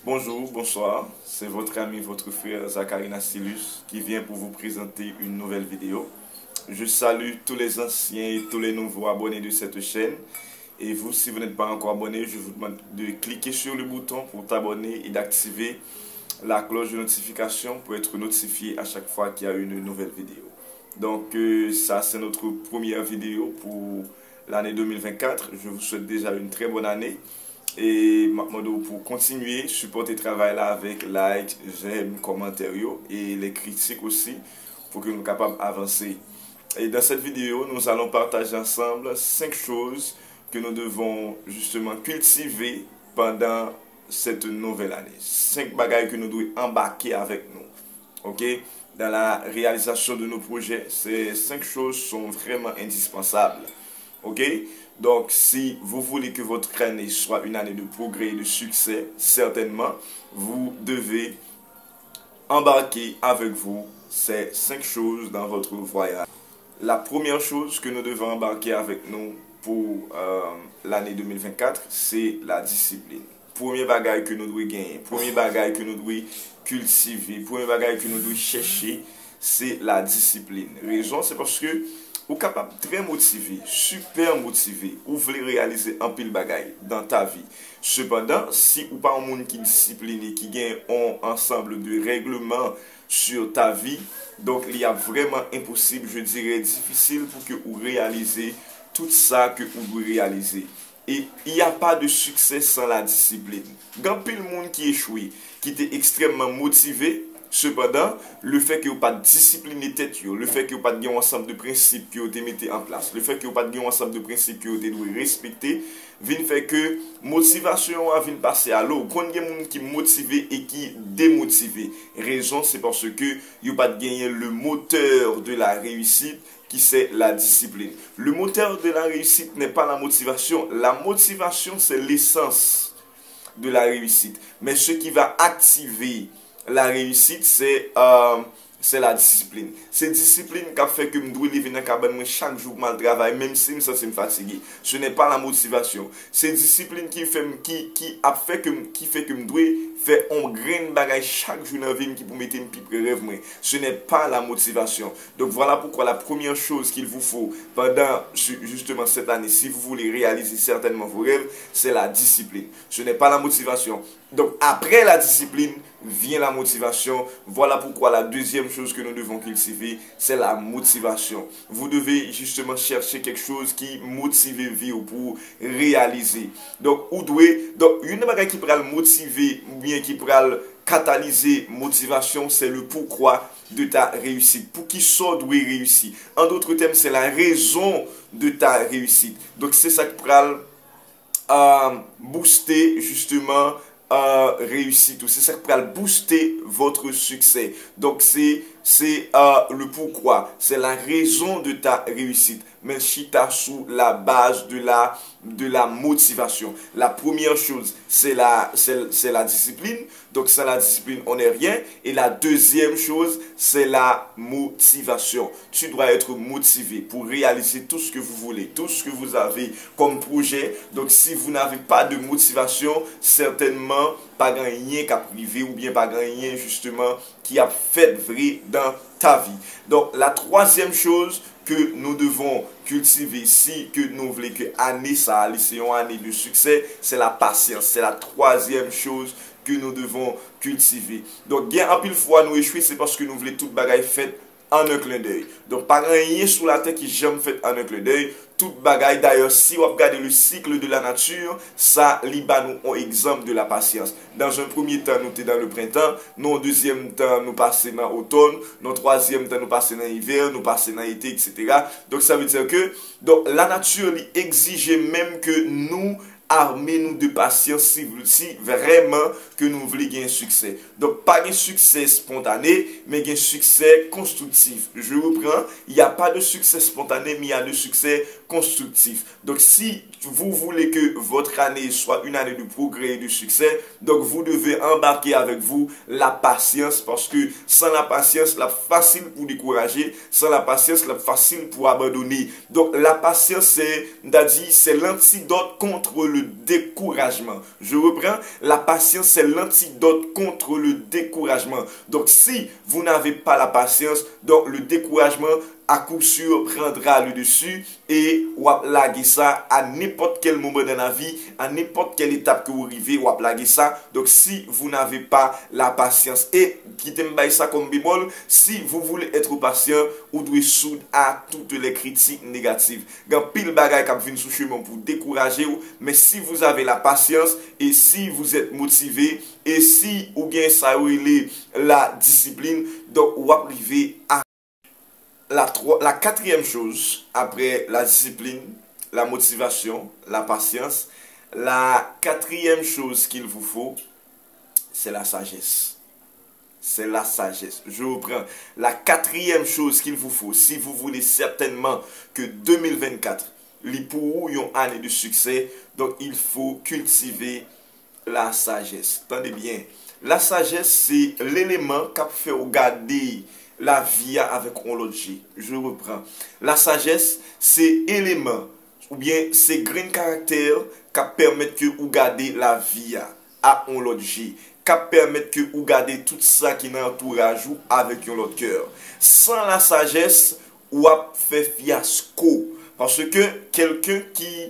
Bonjour, bonsoir, c'est votre ami, votre frère Zachary Nassilus qui vient pour vous présenter une nouvelle vidéo. Je salue tous les anciens et tous les nouveaux abonnés de cette chaîne. Et vous, si vous n'êtes pas encore abonné, je vous demande de cliquer sur le bouton pour t'abonner et d'activer la cloche de notification pour être notifié à chaque fois qu'il y a une nouvelle vidéo. Donc ça, c'est notre première vidéo pour l'année 2024. Je vous souhaite déjà une très bonne année. Et pour continuer, supporter le travail là avec like, j'aime, commentaires et les critiques aussi pour que nous soyons capables d'avancer. Et dans cette vidéo, nous allons partager ensemble 5 choses que nous devons justement cultiver pendant cette nouvelle année. 5 bagages que nous devons embarquer avec nous. Ok? Dans la réalisation de nos projets, ces 5 choses sont vraiment indispensables. Ok? Donc, si vous voulez que votre année soit une année de progrès et de succès, certainement, vous devez embarquer avec vous ces 5 choses dans votre voyage. La première chose que nous devons embarquer avec nous pour l'année 2024, c'est la discipline. Premier bagage que nous devons gagner, premier bagage que nous devons cultiver, premier bagage que nous devons chercher, c'est la discipline. Raison, c'est parce que ou capable très motivé, super motivé, ou voulez réaliser un pile bagaille dans ta vie. Cependant, si ou pas un monde qui est discipliné, qui gagne un ensemble de règlements sur ta vie, donc il y a vraiment impossible, je dirais difficile pour que vous réalisez tout ça que vous devez réaliser. Et il n'y a pas de succès sans la discipline. Quand pile monde qui échoue, qui était extrêmement motivé, cependant, le fait que vous pas discipliné tête, le fait que vous pas un ensemble de principes que vous avez mis en place, le fait que vous pas un ensemble de principes que vous devez respecter, vient fait que motivation a vient passer à l'eau. Quand il y a des gens qui motivé et qui démotivé, raison c'est parce que vous pas gagné le moteur de la réussite qui c'est la discipline. Le moteur de la réussite n'est pas la motivation. La motivation c'est l'essence de la réussite. Mais ce qui va activer la réussite, c'est la discipline. C'est discipline qui a fait que je dois lever dans la cabane chaque jour mal travail, même si je me sens fatigué. Ce n'est pas la motivation. C'est discipline qui a fait que je dois faire un grain de bagage chaque jour dans la vie qui pour mettre un petit rêve. Ce n'est pas la motivation. Donc voilà pourquoi la première chose qu'il vous faut pendant justement cette année, si vous voulez réaliser certainement vos rêves, c'est la discipline. Ce n'est pas la motivation. Donc après la discipline vient la motivation. Voilà pourquoi la deuxième chose que nous devons cultiver, c'est la motivation. Vous devez justement chercher quelque chose qui motive vous pour réaliser. Donc, une chose qui pourra le motiver ou bien qui pourra le catalyser motivation, c'est le pourquoi de ta réussite. Pour qui ça doit réussir. En d'autres termes, c'est la raison de ta réussite. Donc, c'est ça qui pourra booster justement réussite. C'est ça qui va booster votre succès. Donc c'est le pourquoi. C'est la raison de ta réussite. Mais chita sous la base de la motivation. La première chose, c'est la discipline. Donc sans la discipline, on n'est rien. Et la deuxième chose, c'est la motivation. Tu dois être motivé pour réaliser tout ce que vous voulez, tout ce que vous avez comme projet. Donc si vous n'avez pas de motivation, certainement pas rien qu'à priver ou bien pas rien justement qui a fait vrai dans ta vie. Donc la troisième chose que nous devons cultiver si que nous voulons que année ça c'est une année de succès, c'est la patience. C'est la troisième chose que nous devons cultiver. Donc bien en pile fois nous échouer, c'est parce que nous voulons tout bagaille fait en un clin d'œil. Donc pas rien sur la terre qui jamais fait en un clin d'œil. Toute bagaille d'ailleurs, si vous regardez le cycle de la nature, ça liba nous un exemple de la patience. Dans un premier temps, nous sommes dans le printemps, dans un deuxième temps, nous passons dans l'automne, dans un troisième temps, nous passons dans l'hiver, nous passons dans l'été, etc. Donc ça veut dire que donc, la nature exige même que nous armez-nous de patience si vraiment que nous voulons gagner un succès. Donc, pas un succès spontané, mais un succès constructif. Je reprends, il n'y a pas de succès spontané, mais il y a de succès constructif. Donc si vous voulez que votre année soit une année de progrès et de succès, donc vous devez embarquer avec vous la patience, parce que sans la patience, la facile pour décourager, sans la patience, la facile pour abandonner. Donc la patience, c'est l'antidote contre le découragement. Je reprends, la patience, c'est l'antidote contre le découragement. Donc si vous n'avez pas la patience, donc le découragement à coup sûr prendra le dessus et ou laguer ça à n'importe quel moment dans la vie, à n'importe quelle étape que vous arrivez, ou laguer ça. Donc si vous n'avez pas la patience, et qui t'aime ça comme bémol, si vous voulez être patient, vous devez soude à toutes les critiques négatives. Quand pile bagay qui viennent sous chemin pour décourager vous, mais si vous avez la patience et si vous êtes motivé et si ou bien ça ou la discipline, donc vous arrivez à la quatrième chose, après la discipline, la motivation, la patience, la quatrième chose qu'il vous faut, c'est la sagesse. C'est la sagesse. Je reprends. La quatrième chose qu'il vous faut, si vous voulez certainement que 2024, pour une année de succès, donc il faut cultiver la sagesse. Attendez bien. La sagesse, c'est l'élément qui fait regarder la vie avec on logique. Je reprends. La sagesse, c'est élément ou bien c'est grain caractère qui permet que vous gardez la vie à on logique, qui permet que vous gardez tout ça qui n'entourage ou avec un autre cœur. Sans la sagesse, vous fait fiasco, parce que quelqu'un qui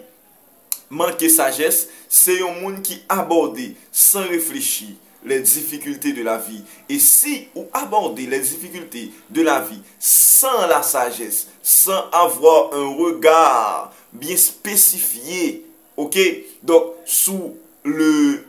manque de sagesse, c'est un monde qui aborde sans réfléchir les difficultés de la vie. Et si vous abordez les difficultés de la vie sans la sagesse, sans avoir un regard bien spécifié, ok, donc sous le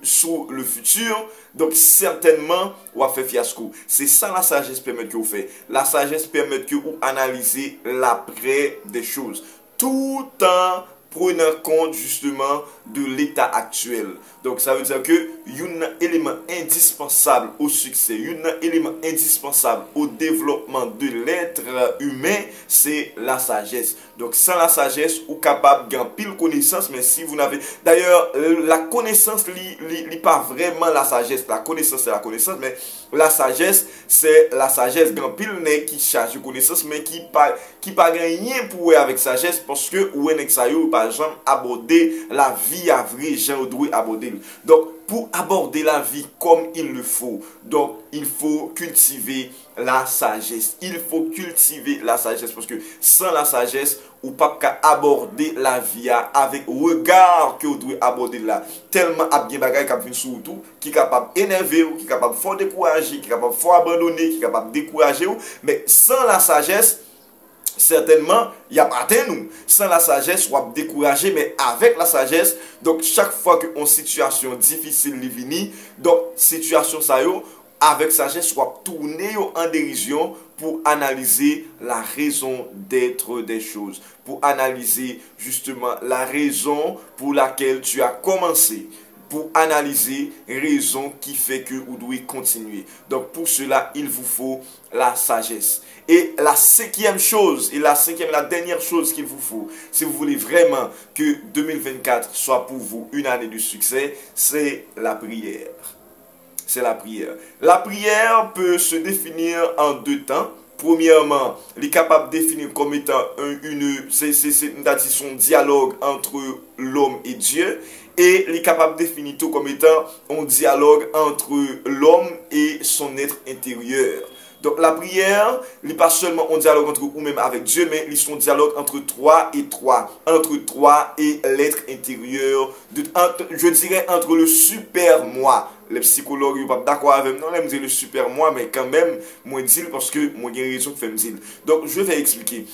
futur, donc certainement vous fait fiasco. C'est ça la sagesse permet que vous faites. La sagesse permet que vous analysez l'après des choses, tout en prenant compte justement de l'état actuel. Donc ça veut dire que un élément indispensable au succès, un élément indispensable au développement de l'être humain, c'est la sagesse. Donc sans la sagesse, vous êtes capable de gagner pile connaissance, mais si vous n'avez... D'ailleurs, la connaissance n'est pas vraiment la sagesse. La connaissance, c'est la connaissance, mais la sagesse, c'est la sagesse. Grand pile n'est qui charge de connaissance, mais qui pas rien pour avec sagesse, parce que ou en exayo, par exemple, aborder la vie à vrai, gens doit aborder. Donc, pour aborder la vie comme il le faut, donc il faut cultiver la sagesse. Il faut cultiver la sagesse, parce que sans la sagesse, ou pas qu'à aborder la vie avec regard que vous devez aborder là. Tellement à bien bagay qui vient sur tout, qui est capable d'énerver, qui est capable de faire décourager, qui est capable de faire abandonner, qui est capable de décourager. Mais sans la sagesse, certainement, il n'y a pas de nous. Sans la sagesse, on va décourager, mais avec la sagesse, donc chaque fois qu'une situation difficile est venue, donc situation ça yo, avec sagesse, on va tourner en dérision pour analyser la raison d'être des choses, pour analyser justement la raison pour laquelle tu as commencé, pour analyser raison qui fait que vous devez continuer. Donc pour cela, il vous faut la sagesse. Et la cinquième chose, et la dernière chose qu'il vous faut, si vous voulez vraiment que 2024 soit pour vous une année de succès, c'est la prière. C'est la prière. La prière peut se définir en deux temps. Premièrement, il est capable de définir comme étant son dialogue entre l'homme et Dieu. Et il est capable de définir tout comme étant un dialogue entre l'homme et son être intérieur. Donc la prière, il n'est pas seulement un dialogue entre vous-même avec Dieu, mais il est un dialogue entre toi et toi, entre toi et l'être intérieur, je dirais entre le super moi. Les psychologues ne sont pas d'accord avec moi, ils me disent le super moi, mais quand même, moi je dis parce que moi j'ai raison de faire me dire. Donc je vais expliquer.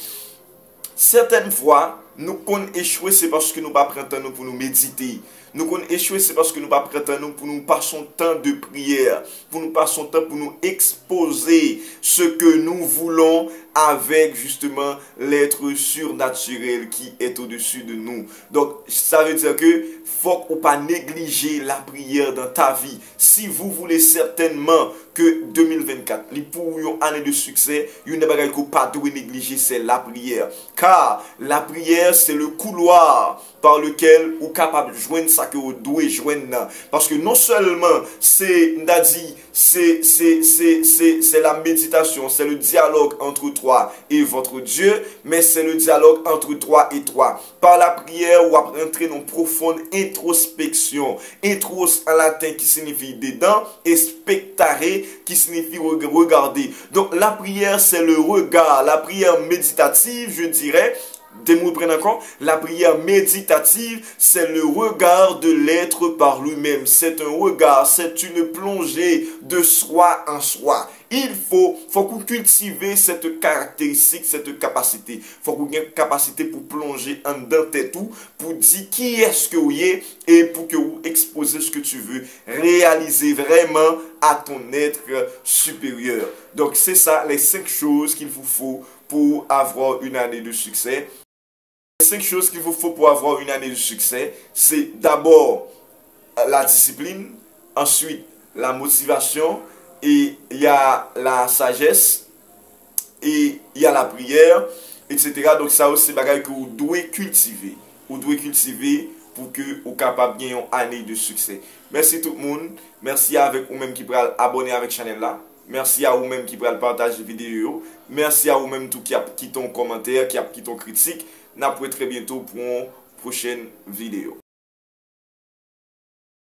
Certaines fois, nous qu'on échoué, c'est parce que nous ne prenons pas temps pour nous méditer. Nous qu'on échoué, c'est parce que nous pas prétendons pour nous passons temps de prière, pour nous passons temps pour nous exposer ce que nous voulons avec justement l'être surnaturel qui est au-dessus de nous. Donc, ça veut dire que faut qu'on pas négliger la prière dans ta vie. Si vous voulez certainement que 2024, pour une année de succès, il y a une chose pas de négliger, c'est la prière. Car la prière, c'est le couloir par lequel vous êtes capable de joindre ça que vous devez joindre. Parce que non seulement c'est la méditation, c'est le dialogue entre toi et votre Dieu, mais c'est le dialogue entre toi et toi. Par la prière, vous entrez dans une profonde introspection. Intros en latin qui signifie dedans et spectare qui signifie regarder. Donc la prière, c'est le regard. La prière méditative, je dirais, des mots prennent encore. La prière méditative, c'est le regard de l'être par lui-même. C'est un regard, c'est une plongée de soi en soi. Il faut qu'on cultive cette caractéristique, cette capacité. Il faut qu'on ait une capacité pour plonger en dedans de tout, pour dire qui est-ce que vous êtes et pour que vous exposez ce que tu veux réaliser vraiment à ton être supérieur. Donc c'est ça les 5 choses qu'il vous faut pour avoir une année de succès. Les 5 choses qu'il vous faut pour avoir une année de succès, c'est d'abord la discipline, ensuite la motivation, et il y a la sagesse, et il y a la prière, etc. Donc ça aussi, c'est des choses que vous devez cultiver. Vous devez cultiver pour que vous soyez capable de gagner une année de succès. Merci tout le monde. Merci à vous-même qui pouvez abonner avec la chaîne là. Merci à vous-même qui pouvez partager la vidéo. Merci à vous-même qui a quitté un commentaire, qui a quitté une critique. Nous pourrons très bientôt pour une prochaine vidéo.